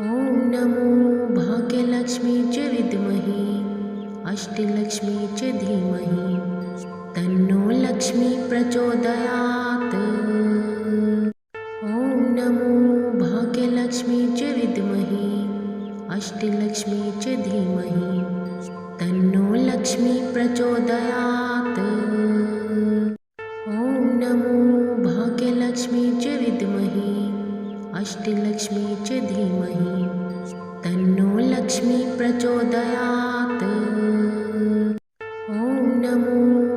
ॐ नमो भाग्यलक्ष्मी च विद्महे अष्टलक्ष्मी च धीमहि तन्नो लक्ष्मी प्रचोदयात्। ॐ नमो भाग्यलक्ष्मी च विद्महे अष्टलक्ष्मी च धीमहि तन्नो लक्ष्मी प्रचोदयात्। ॐ नमो भाग्यलक्ष्मी च विद्महे अष्टलक्ष्मी च धीमहि तन्नो लक्ष्मी प्रचोदयात्। ॐ नमो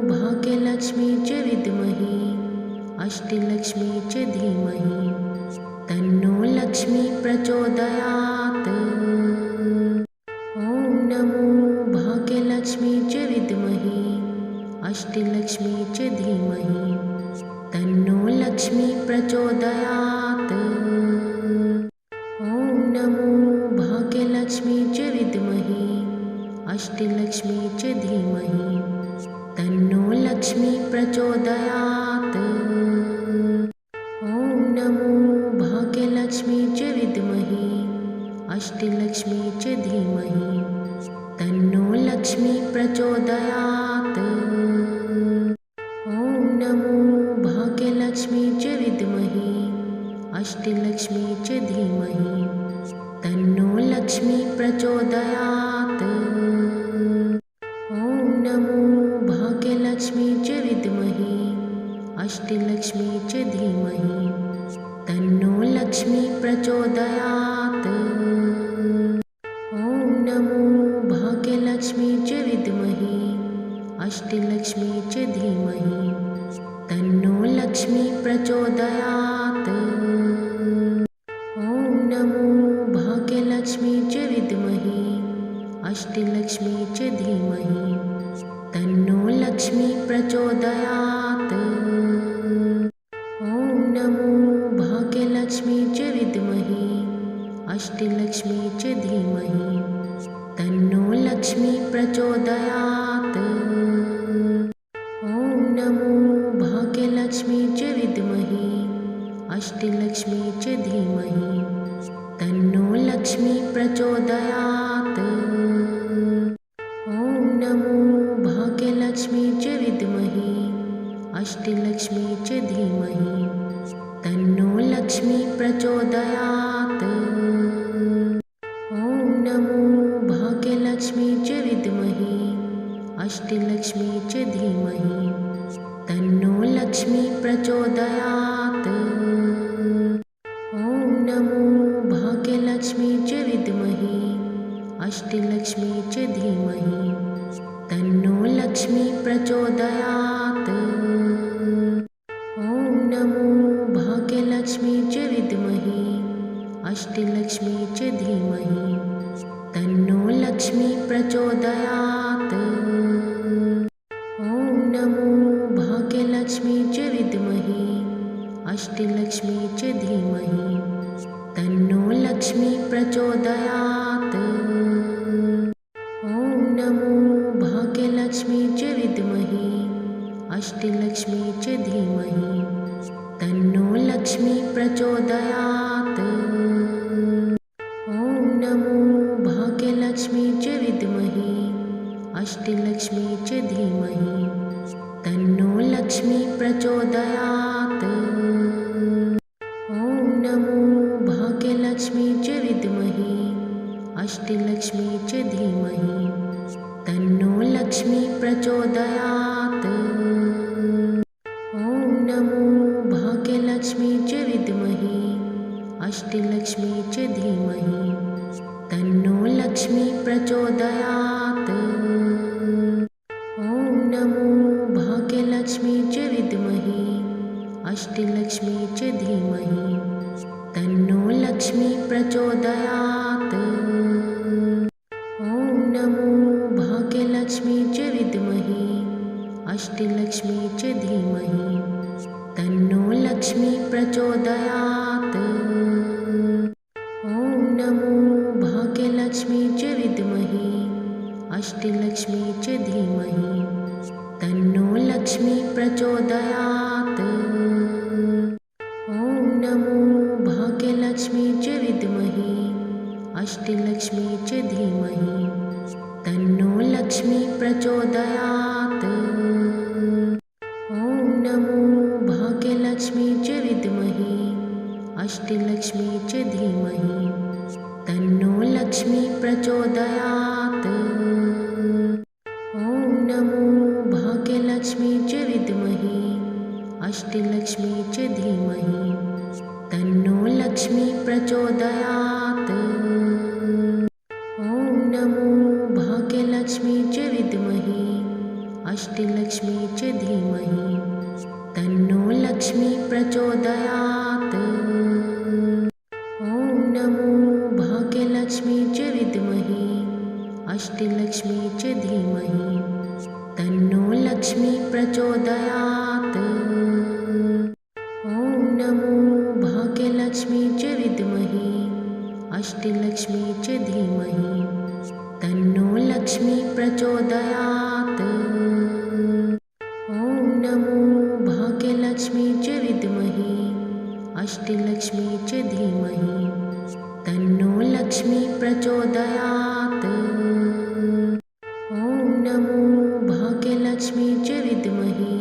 भाग्यलक्ष्मी च विद्महे अष्टलक्ष्मी च धीमहि तन्नो लक्ष्मी प्रचोदयात्। ॐ नमो भाग्यलक्ष्मी च विद्महे अष्टलक्ष्मी च धीमहि तन्नो लक्ष्मी प्रचोदयात्। ॐ नमो भाग्यलक्ष्मी च विद्महे अष्टलक्ष्मी च धीमहि तन्नो लक्ष्मी प्रचोदयात्। ॐ नमो भाग्यलक्ष्मी च विद्महे अष्टलक्ष्मी च धीमहि तन्नो लक्ष्मी प्रचोदयात्। ॐ नमो भाग्यलक्ष्मी च विद्महे अष्टलक्ष्मी च धीमहि तन्नो लक्ष्मी प्रचोदयात्। ॐ नमो भाग्यलक्ष्मी च विद्महे अष्टलक्ष्मी च धीमहि तन्नो लक्ष्मी प्रचोदयात्। ॐ नमो भाग्यलक्ष्मी च विद्महे अष्टलक्ष्मी च धीमहि तन्नो लक्ष्मी प्रचोदयात्। ॐ नमो भाग्यलक्ष्मी च विद्महे अष्टलक्ष्मी च धीमहि तन्नो लक्ष्मी प्रचोदयात्। ॐ नमो भाग्यलक्ष्मी च विद्महे अष्टलक्ष्मी च धीमहि तन्नो लक्ष्मी प्रचोदयात्। ॐ नमो भाग्यलक्ष्मी च विद्महे अष्टलक्ष्मी च धीमहि तन्नो लक्ष्मी प्रचोदयात्। ॐ नमो भाग्यलक्ष्मी च विद्महे अष्टलक्ष्मी च धीमहि तन्नो लक्ष्मी प्रचोदयात्। ॐ नमो भाग्यलक्ष्मी च विद्महे अष्टलक्ष्मी च धीमहि तन्नो लक्ष्मी प्रचोदयात्। ॐ नमो भाग्यलक्ष्मी च विद्महे अष्टलक्ष्मी च धीमहि तन्नो लक्ष्मी प्रचोदयात्। ॐ नमो भाग्यलक्ष्मी च विद्महे अष्टलक्ष्मी च धीमहि तन्नो लक्ष्मी प्रचोदयात्। ॐ नमो भाग्यलक्ष्मी च विद्महे अष्टलक्ष्मी च धीमहि तन्नो लक्ष्मी प्रचोदयात्। ॐ नमो भाग्यलक्ष्मी च विद्महे अष्टलक्ष्मी च धीमहि तन्नो लक्ष्मी प्रचोदयात्। ॐ नमो भाग्यलक्ष्मी च विद्महे अष्टलक्ष्मी च धीमहि तन्नो लक्ष्मी प्रचोदयात्। ॐ नमो भाग्यलक्ष्मी च विद्महे अष्टलक्ष्मी च धीमहि तन्नो लक्ष्मी प्रचोदयात्। ॐ नमो भाग्यलक्ष्मी च विद्महे अष्टलक्ष्मी च धीमहि तन्नो लक्ष्मी प्रचोदयात्। ॐ नमो भाग्यलक्ष्मी च विद्महे अष्टलक्ष्मी च धीमहि तन्नो लक्ष्मी प्रचोदयात्। ॐ नमो भाग्यलक्ष्मी च विद्महे अष्टलक्ष्मी च धीमहि तन्नो लक्ष्मी प्रचोदयात्। ॐ नमो भाग्यलक्ष्मी च विद्महे अष्टलक्ष्मी च धीमहि तन्नो लक्ष्मी प्रचोदयात्। ॐ नमो भाग्यलक्ष्मी च विद्महे अष्टलक्ष्मी च धीमहि तन्नो लक्ष्मी प्रचोदयात्। ॐ नमो भाग्यलक्ष्मी च विद्महे अष्टलक्ष्मी च धीमहि तन्नो लक्ष्मी प्रचोदयात्। ॐ नमो भाग्यलक्ष्मी च विद्महे अष्टलक्ष्मी च धीमहि तन्नो लक्ष्मी प्रचोदयात्। ॐ नमो भाग्यलक्ष्मी च विद्महे अष्टलक्ष्मी च धीमहि तन्नो लक्ष्मी प्रचोदयात्। ॐ नमो भाग्यलक्ष्मी च विद्महे अष्टलक्ष्मी च धीमहि तन्नो लक्ष्मी प्रचोदयात्। ॐ नमो भाग्यलक्ष्मी च विद्महे अष्टलक्ष्मी च धीमहि तन्नो लक्ष्मी प्रचोदयात्। ॐ नमो भाग्यलक्ष्मी च विद्महे अष्टलक्ष्मी च धीमहि तन्नो लक्ष्मी प्रचोदयात्। ॐ नमो भाग्यलक्ष्मी च विद्महे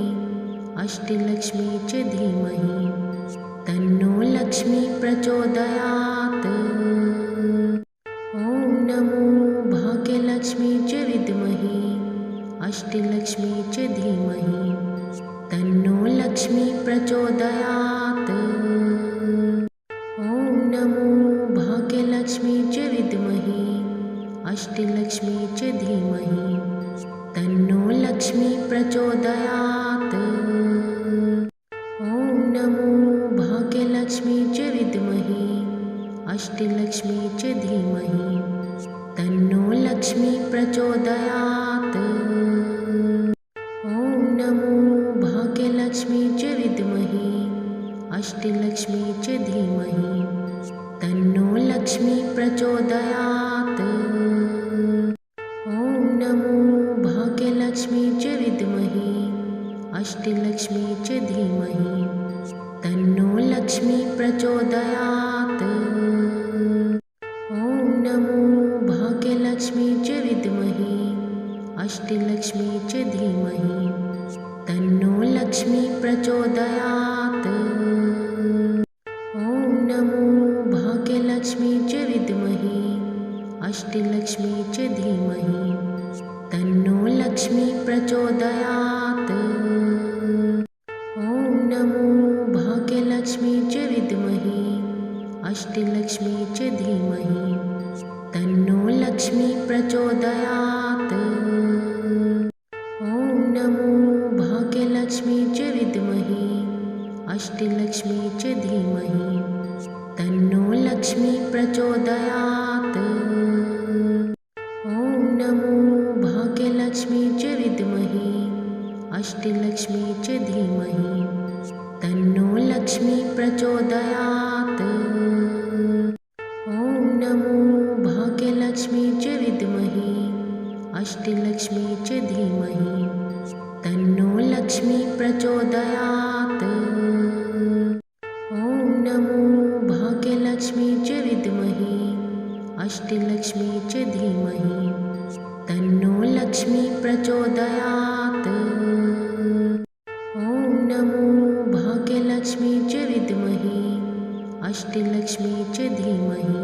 अष्टलक्ष्मी च धीमहि तन्नो लक्ष्मी प्रचोदयात्। ॐ नमो भाग्यलक्ष्मी च विद्महे अष्टलक्ष्मी च धीमहि तन्नो लक्ष्मी प्रचोदयात्। ॐ नमो भाग्यलक्ष्मी च विद्महे अष्टलक्ष्मी च धीमहि तन्नो लक्ष्मी प्रचोदयात्। ॐ नमो भाग्यलक्ष्मी च विद्महे अष्टलक्ष्मी च धीमहि तन्नो लक्ष्मी प्रचोदयात्। ॐ नमो भाग्यलक्ष्मी च विद्महे अष्टलक्ष्मी च धीमहि तन्नो लक्ष्मी प्रचोदयात्। ॐ नमो भाग्यलक्ष्मी च विद्महे अष्टलक्ष्मी च धीमहि तन्नो लक्ष्मी प्रचोदयात्। ॐ नमो भाग्यलक्ष्मी च विद्महे अष्टलक्ष्मी च धीमहि तन्नो लक्ष्मी प्रचोदयात्। ॐ नमो भाग्यलक्ष्मी च विद्महे अष्टलक्ष्मी च धीमहि तन्नो लक्ष्मी प्रचोदयात्। ॐ नमो भाग्यलक्ष्मी च विद्महे अष्टलक्ष्मी च धीमहि तन्नो लक्ष्मी प्रचोदयात्। ॐ नमो भाग्यलक्ष्मी च विद्महे अष्टलक्ष्मी च धीमहि तन्नो लक्ष्मी प्रचोदयात्। ॐ नमो भाग्यलक्ष्मी च विद्महे अष्टलक्ष्मी च धीमहि तन्नो लक्ष्मी प्रचोदयात्। ॐ नमो भाग्यलक्ष्मी च विद्महे अष्टलक्ष्मी च धीमहि तन्नो लक्ष्मी प्रचोदयात्। ॐ नमो भाग्यलक्ष्मी च विद्महे अष्टलक्ष्मी च धीमहि तन्नो लक्ष्मी प्रचोदयात्। ॐ नमो भाग्यलक्ष्मी च विद्महे अष्टलक्ष्मी च धीमहि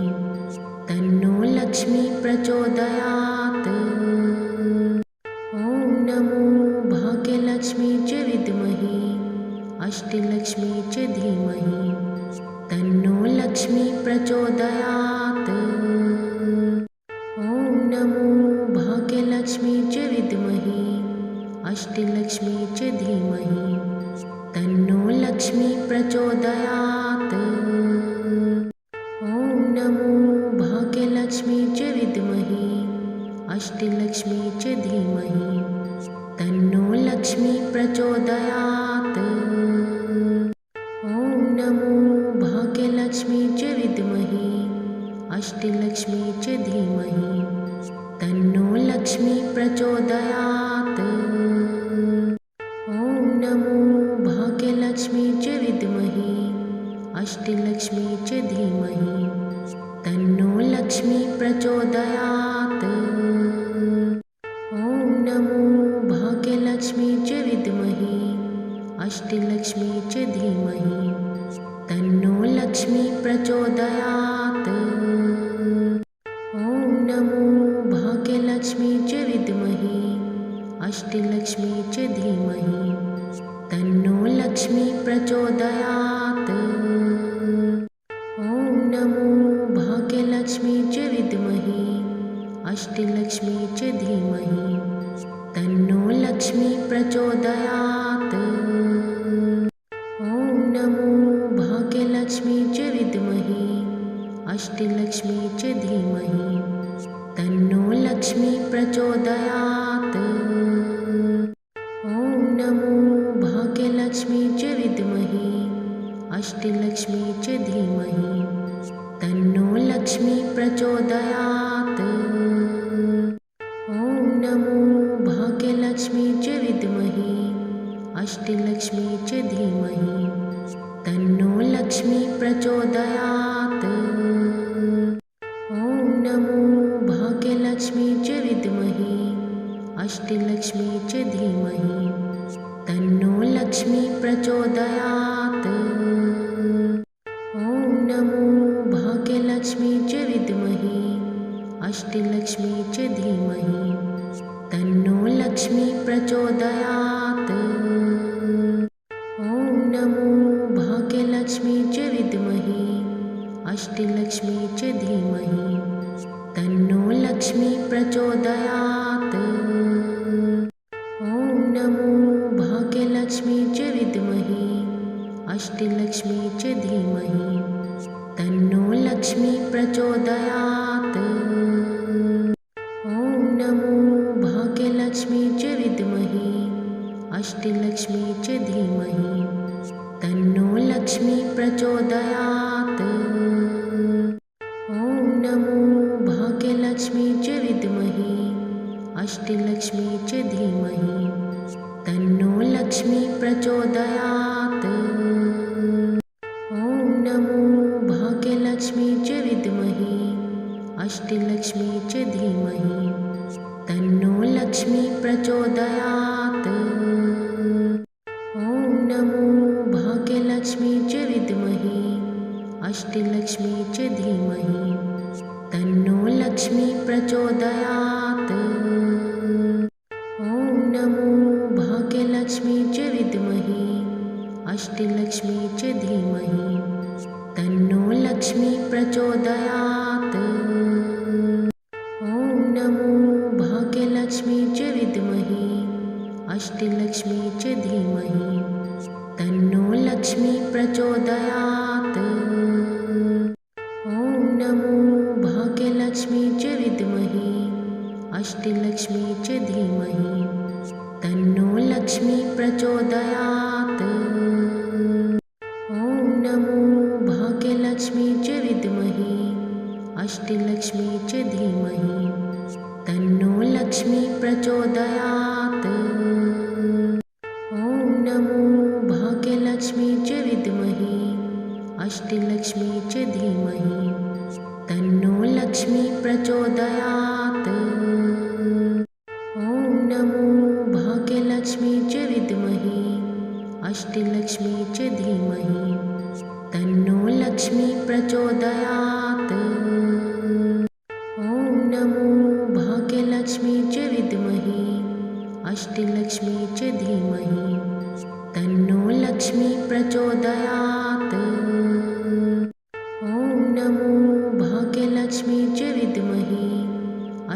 तन्नो लक्ष्मी प्रचोदयात्। ॐ नमो भाग्यलक्ष्मी च विद्महे अष्टलक्ष्मी च धीमहि तन्नो लक्ष्मी प्रचोदयात्। ॐ नमो भाग्यलक्ष्मी च विद्महे अष्टलक्ष्मी च धीमहि तन्नो लक्ष्मी प्रचोदयात्। ॐ नमो भाग्यलक्ष्मी च विद्महे अष्टलक्ष्मी च धीमहि तन्नो लक्ष्मी प्रचोदयात्। ॐ नमो भाग्यलक्ष्मी च विद्महे अष्टलक्ष्मी च धीमहि तन्नो लक्ष्मी प्रचोदयात्। ॐ नमो भाग्यलक्ष्मी च विद्महे अष्टलक्ष्मी च धीमहि तन्नो लक्ष्मी प्रचोदयात्। ॐ नमो भाग्यलक्ष्मी च विद्महे अष्टलक्ष्मी च धीमहि तन्नो लक्ष्मी प्रचोदयात्। ॐ नमो भाग्यलक्ष्मी च विद्महे अष्टलक्ष्मी च धीमहि तन्नो लक्ष्मी प्रचोदयात्। ॐ नमो भाग्यलक्ष्मी च विद्महे अष्टलक्ष्मी च धीमहि तन्नो लक्ष्मी प्रचोदयात्। ॐ नमो भाग्यलक्ष्मी च विद्महे अष्टलक्ष्मी च धीमहि तन्नो लक्ष्मी प्रचोदयात्। ॐ नमो भाग्यलक्ष्मी च विद्महे अष्टलक्ष्मी च धीमहि तन्नो लक्ष्मी प्रचोदयात्। ॐ नमो भाग्यलक्ष्मी च विद्महे अष्टलक्ष्मी च धीमहि तन्नो लक्ष्मी प्रचोदयात्। ॐ नमो भाग्यलक्ष्मी च विद्महे अष्टलक्ष्मी च धीमहि तन्नो लक्ष्मी प्रचोदयात्। ॐ नमो भाग्यलक्ष्मी च विद्महे अष्टलक्ष्मी च धीमहि तन्नो लक्ष्मी प्रचोदयात्। ॐ नमो भाग्यलक्ष्मी च विद्महे अष्टलक्ष्मी च धीमहि तन्नो लक्ष्मी प्रचोदयात्। ॐ नमो भाग्यलक्ष्मी च विद्महे अष्टलक्ष्मी च धीमहि तन्नो लक्ष्मी प्रचोदयात्। ॐ नमो भाग्यलक्ष्मी च विद्महे अष्टलक्ष्मी च धीमहि तन्नो लक्ष्मी प्रचोदयात्। ॐ नमो भाग्यलक्ष्मी च विद्महे अष्टलक्ष्मी च धीमहि तन्नो लक्ष्मी प्रचोदयात्। ॐ नमो भाग्यलक्ष्मी च विद्महे अष्टलक्ष्मी च धीमहि तन्नो लक्ष्मी प्रचोदयात्। ॐ नमो भाग्यलक्ष्मी च विद्महे अष्टलक्ष्मी च धीमहि तन्नो लक्ष्मी प्रचोदयात्। ॐ नमो भाग्यलक्ष्मी च विद्महे अष्टलक्ष्मी च धीमहि तन्नो लक्ष्मी प्रचोदयात्। ॐ नमो भाग्यलक्ष्मी च विद्महे अष्टलक्ष्मी च धीमहि तन्नो लक्ष्मी प्रचोदयात्। ॐ नमो भाग्यलक्ष्मी च विद्महे अष्टलक्ष्मी च धीमहि तन्नो लक्ष्मी प्रचोदयात्। ॐ नमो भाग्यलक्ष्मी च विद्महे अष्टलक्ष्मी च धीमहि तन्नो लक्ष्मी प्रचोदयात्। ॐ नमो भाग्यलक्ष्मी च विद्महे अष्टलक्ष्मी च धीमहि तन्नो लक्ष्मी प्रचोदयात्। ॐ नमो भाग्यलक्ष्मी च विद्महे अष्टलक्ष्मी च धीमहि तन्नो लक्ष्मी प्रचोदयात्। ॐ नमो भाग्यलक्ष्मी च विद्महे अष्टलक्ष्मी च धीमहि तन्नो लक्ष्मी प्रचोदयात्। ॐ नमो भाग्यलक्ष्मी च विद्महे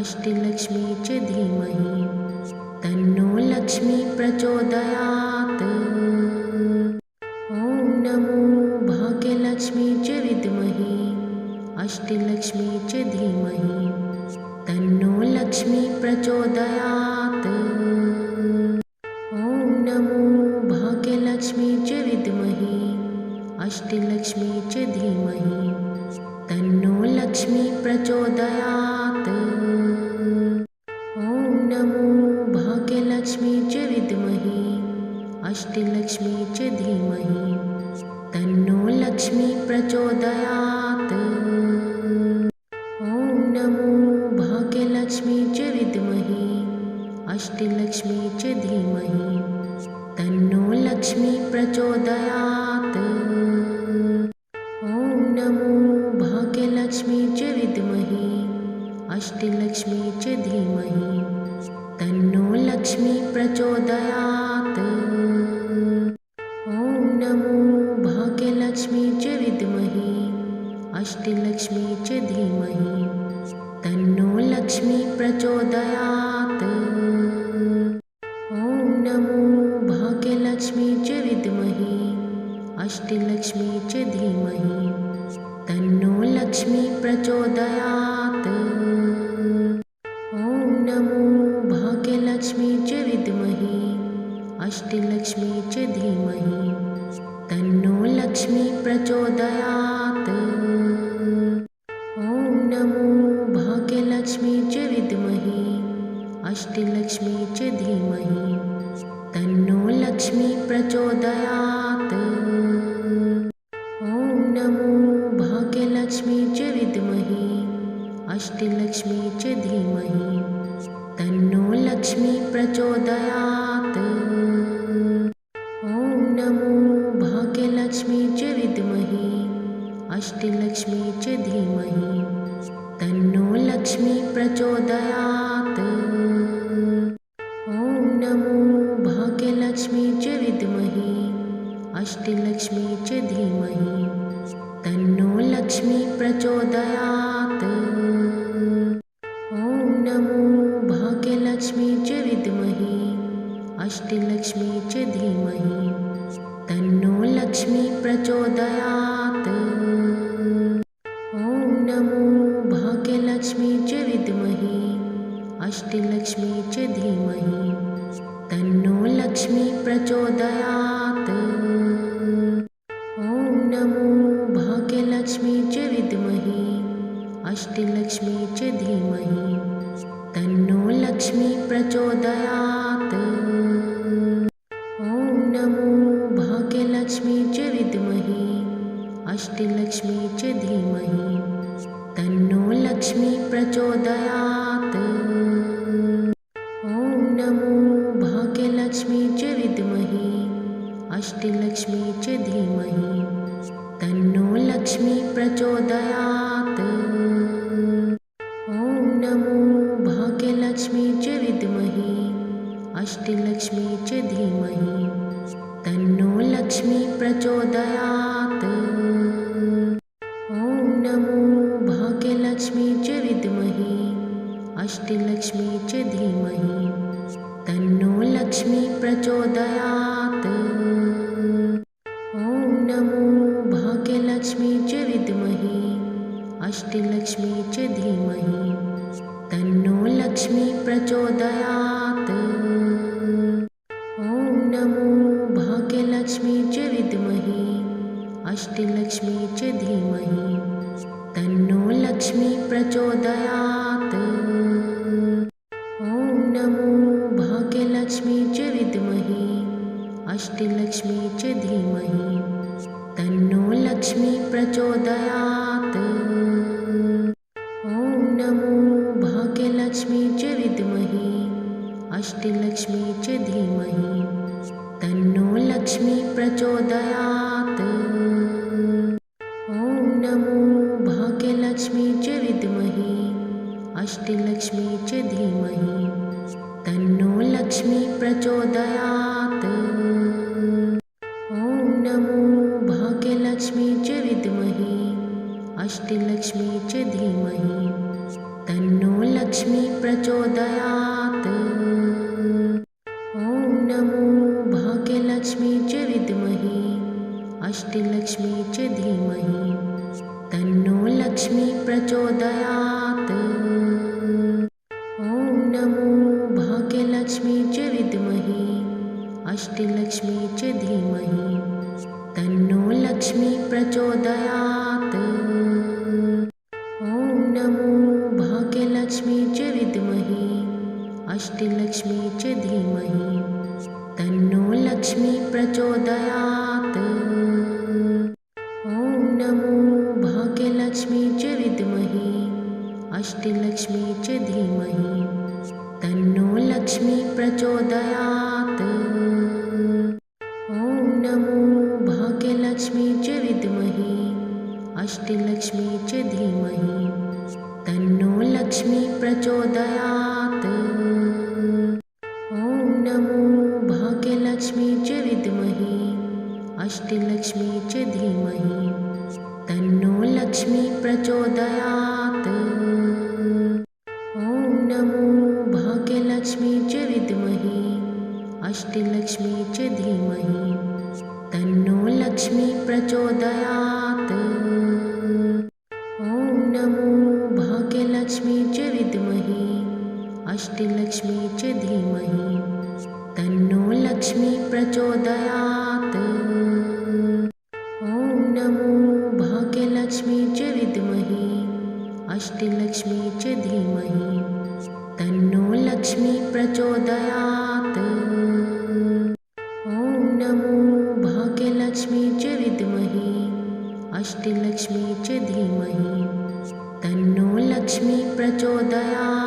अष्टलक्ष्मी च धीमहि तन्नो लक्ष्मी प्रचोदयात्। ॐ नमो भाग्यलक्ष्मी च विद्महे अष्टलक्ष्मी च धीमहि तन्नो लक्ष्मी प्रचोदयात्। ॐ नमो भाग्यलक्ष्मी च विद्महे अष्टलक्ष्मी च धीमहि तन्नो लक्ष्मी प्रचोदयात्। ॐ नमो भाग्यलक्ष्मी च विद्महे अष्टलक्ष्मी च धीमहि तन्नो लक्ष्मी प्रचोदयात्। ॐ नमो अष्टलक्ष्मी च धीमहि तन्नो लक्ष्मी प्रचोदयात्। ॐ नमो भाग्यलक्ष्मी च विद्महे अष्टलक्ष्मी च धीमहि तन्नो लक्ष्मी प्रचोदयात्। ॐ नमो भाग्यलक्ष्मी च विद्महे अष्टलक्ष्मी च धीमहि तन्नो लक्ष्मी प्रचोदयात्। ॐ नमो भाग्यलक्ष्मी च विद्महे अष्टलक्ष्मी च धीमहि तन्नो लक्ष्मी प्रचोदयात्। ॐ नमो भाग्यलक्ष्मी च विद्महे अष्टलक्ष्मी च धीमहि तन्नो लक्ष्मी प्रचोदयात्। ॐ नमो भाग्यलक्ष्मी च विद्महे अष्टलक्ष्मी च धीमहि तन्नो लक्ष्मी प्रचोदयात्। ॐ नमो भाग्यलक्ष्मी च विद्महे अष्टलक्ष्मी च धीमहि तन्नो लक्ष्मी प्रचोदयात्। ॐ नमो भाग्यलक्ष्मी च विद्महे अष्टलक्ष्मी च धीमहि तन्नो लक्ष्मी प्रचोदयात्। ॐ नमो भाग्यलक्ष्मी च विद्महे अष्टलक्ष्मी च धीमहि तन्नो लक्ष्मी प्रचोदयात्। ॐ नमो भाग्यलक्ष्मी च विद्महे अष्टलक्ष्मी च धीमहि तन्नो लक्ष्मी प्रचोदयात्। ॐ नमो भाग्यलक्ष्मी च विद्महे अष्टलक्ष्मी च धीमहि तन्नो लक्ष्मी प्रचोदयात्। ॐ नमो भाग्यलक्ष्मी च विद्महे अष्टलक्ष्मी च धीमहि तन्नो लक्ष्मी प्रचोदयात्। ॐ नमो भाग्यलक्ष्मी च विद्महे अष्टलक्ष्मी च धीमहि तन्नो लक्ष्मी प्रचोदयात्। ॐ नमो भाग्यलक्ष्मी च विद्महे अष्टलक्ष्मी च धीमहि तन्नो लक्ष्मी प्रचोदयात्। ॐ नमो भाग्यलक्ष्मी च विद्महे अष्टलक्ष्मी च धीमहि तन्नो लक्ष्मी प्रचोदयात्। ॐ नमो भाग्यलक्ष्मी च विद्महे अष्टलक्ष्मी च धीमहि तन्नो लक्ष्मी प्रचोदयात्। ॐ नमो भाग्यलक्ष्मी च विद्महे अष्टलक्ष्मी च धीमहि तन्नो लक्ष्मी प्रचोदयात्। ॐ नमो भाग्यलक्ष्मी च विद्महे अष्टलक्ष्मी च धीमहि तन्नो लक्ष्मी प्रचोदयात्। ॐ नमो भाग्यलक्ष्मी च विद्महे अष्टलक्ष्मी च धीमहि तन्नो लक्ष्मी प्रचोदयात्। ॐ नमो भाग्यलक्ष्मी च विद्महे अष्टलक्ष्मी च धीमहि तन्नो लक्ष्मी प्रचोदयात्। ॐ नमो भाग्यलक्ष्मी च विद्महे अष्टलक्ष्मी च धीमहि तन्नो लक्ष्मी प्रचोदयात्। ॐ नमो भाग्यलक्ष्मी च विद्महे अष्टलक्ष्मी च धीमहि तन्नो लक्ष्मी प्रचोदयात्। ॐ नमो भाग्यलक्ष्मी च विद्महे अष्टलक्ष्मी च धीमहि तन्नो लक्ष्मी प्रचोदयात्। ॐ नमो भाग्यलक्ष्मी च विद्महे अष्टलक्ष्मी च धीमहि तन्नो लक्ष्मी प्रचोदयात्। ॐ नमो भाग्यलक्ष्मी च विद्महे अष्टलक्ष्मी च धीमहि तन्नो लक्ष्मी प्रचोदयात्। ॐ नमो भाग्यलक्ष्मी च विद्महे अष्टलक्ष्मी च धीमहि तन्नो लक्ष्मी प्रचोदयात्। ॐ नमो भाग्यलक्ष्मी च विद्महे अष्टलक्ष्मी च धीमहि तन्नो लक्ष्मी प्रचोदयात्। ॐ नमो भाग्यलक्ष्मी च विद्महे अष्टलक्ष्मी च धीमहि तन्नो लक्ष्मी प्रचोदयात्। ॐ नमो भाग्यलक्ष्मी च विद्महे अष्टलक्ष्मी च धीमहि तन्नो लक्ष्मी प्रचोदयात्। ॐ नमो भाग्यलक्ष्मी च विद्महे अष्टलक्ष्मी च धीमहि तन्नो लक्ष्मी प्रचोदयात्। ॐ नमो भाग्यलक्ष्मी च विद्महे अष्टलक्ष्मी च धीमहि तन्नो लक्ष्मी प्रचोदयात्। ॐ नमो भाग्यलक्ष्मी च विद्महे अष्टलक्ष्मी च धीमहि तन्नो लक्ष्मी प्रचोदयात्।